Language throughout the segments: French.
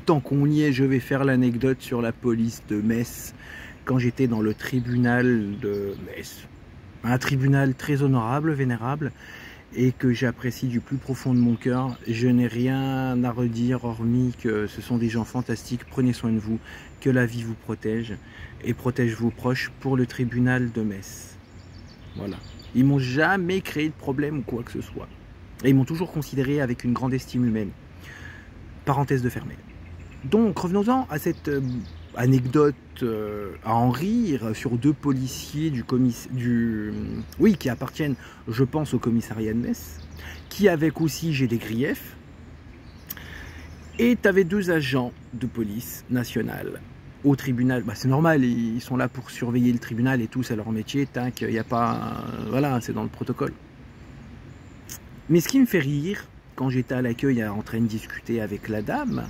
tant qu'on y est, je vais faire l'anecdote sur la police de Metz, quand j'étais dans le tribunal de Metz. Un tribunal très honorable, vénérable, et que j'apprécie du plus profond de mon cœur. Je n'ai rien à redire, hormis que ce sont des gens fantastiques. Prenez soin de vous, que la vie vous protège, et protège vos proches pour le tribunal de Metz. Voilà. Ils m'ont jamais créé de problème ou quoi que ce soit. Et ils m'ont toujours considéré avec une grande estime humaine. Parenthèse de fermée. Donc, revenons-en à cette anecdote à en rire sur deux policiers qui appartiennent, je pense, au commissariat de Metz, qui avec aussi j'ai des griefs. Et tu avais deux agents de police nationale au tribunal. Bah, c'est normal, ils sont là pour surveiller le tribunal et tout, c'est leur métier, tac, il n'y a pas... voilà, c'est dans le protocole. Mais ce qui me fait rire, quand j'étais à l'accueil en train de discuter avec la dame,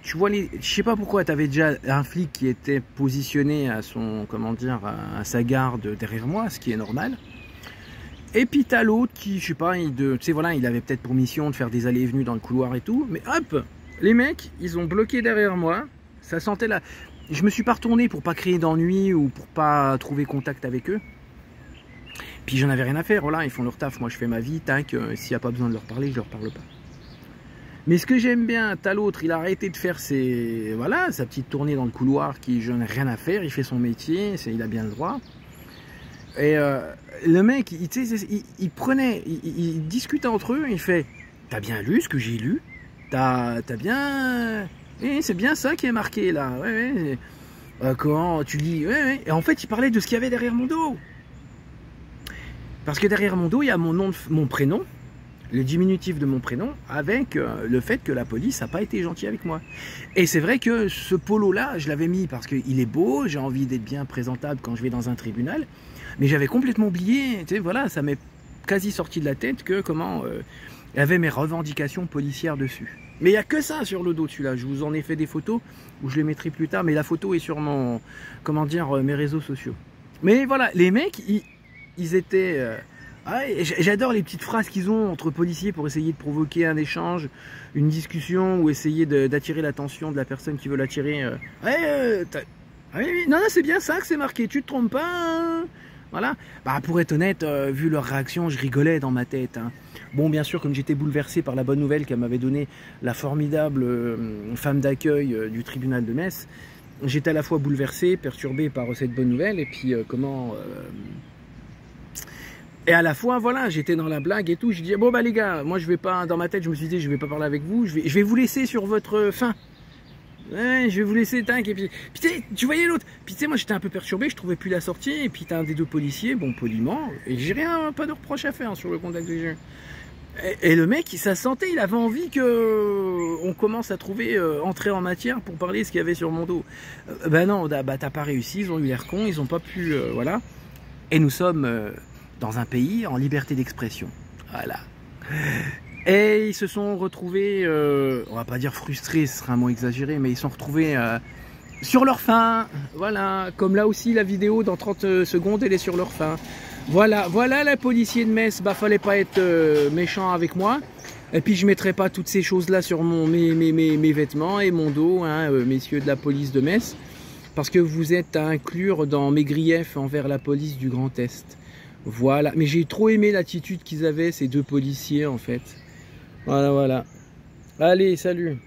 tu vois, je sais pas pourquoi, tu avais déjà un flic qui était positionné à son, comment dire, à sa garde derrière moi, ce qui est normal. Et puis t'as l'autre qui, je sais pas, tu sais, voilà, il avait peut-être pour mission de faire des allées et venues dans le couloir et tout, mais hop, les mecs, ils ont bloqué derrière moi, ça sentait là. Je me suis pas retourné pour pas créer d'ennui ou pour pas trouver contact avec eux. Puis j'en avais rien à faire, voilà, ils font leur taf, moi je fais ma vie, tac, s'il n'y a pas besoin de leur parler, je leur parle pas. Mais ce que j'aime bien, t'as l'autre, il a arrêté de faire voilà, sa petite tournée dans le couloir qui, je n'ai rien à faire, il fait son métier, il a bien le droit. Et le mec, il prenait, il discutait entre eux, il fait, t'as bien lu ce que j'ai lu? T'as bien... c'est bien ça qui est marqué là, ouais. Comment tu dis? Ouais. Et en fait, il parlait de ce qu'il y avait derrière mon dos. Parce que derrière mon dos, il y a mon nom, mon prénom, le diminutif de mon prénom, avec le fait que la police n'a pas été gentille avec moi. Et c'est vrai que ce polo-là, je l'avais mis parce qu'il est beau, j'ai envie d'être bien présentable quand je vais dans un tribunal, mais j'avais complètement oublié, tu sais, voilà, ça m'est quasi sorti de la tête que il y avait mes revendications policières dessus. Mais il n'y a que ça sur le dos de celui-là, je vous en ai fait des photos, où je les mettrai plus tard, mais la photo est sur mon, comment dire, mes réseaux sociaux. Mais voilà, les mecs, ils étaient... j'adore les petites phrases qu'ils ont entre policiers pour essayer de provoquer un échange, une discussion ou essayer d'attirer l'attention de la personne qui veut l'attirer. Non, c'est bien ça que c'est marqué, tu te trompes pas, hein. Voilà. Bah, pour être honnête, vu leur réaction, je rigolais dans ma tête, hein. Bon, bien sûr, comme j'étais bouleversé par la bonne nouvelle qu'elle m'avait donnée la formidable femme d'accueil du tribunal de Metz, j'étais à la fois bouleversé, perturbé par cette bonne nouvelle, et puis et à la fois, voilà, j'étais dans la blague et tout. Je disais, bon, bah les gars, moi je vais pas, dans ma tête, je me suis dit, je vais pas parler avec vous, je vais vous laisser sur votre faim. Ouais, je vais vous laisser, tac. Et puis tu voyais l'autre. Puis tu sais, moi j'étais un peu perturbé, je trouvais plus la sortie. Et puis t'as un des deux policiers, bon, poliment, et j'ai rien, pas de reproche à faire sur le contact que j'ai eu. Et le mec, ça sentait, il avait envie que on commence à trouver entrer en matière pour parler de ce qu'il y avait sur mon dos. Ben non, bah t'as pas réussi, ils ont eu l'air cons, ils ont pas pu, voilà. Et nous sommes dans un pays en liberté d'expression. Voilà. Et ils se sont retrouvés, on va pas dire frustrés, ce serait un mot exagéré, mais ils se sont retrouvés sur leur faim. Voilà, comme là aussi la vidéo dans 30 secondes, elle est sur leur faim. Voilà, voilà la policier de Metz, bah fallait pas être méchant avec moi. Et puis je mettrai pas toutes ces choses-là sur mes vêtements et mon dos, hein, messieurs de la police de Metz, parce que vous êtes à inclure dans mes griefs envers la police du Grand Est. Voilà, mais j'ai trop aimé l'attitude qu'ils avaient, ces deux policiers, en fait. Voilà. Allez, salut.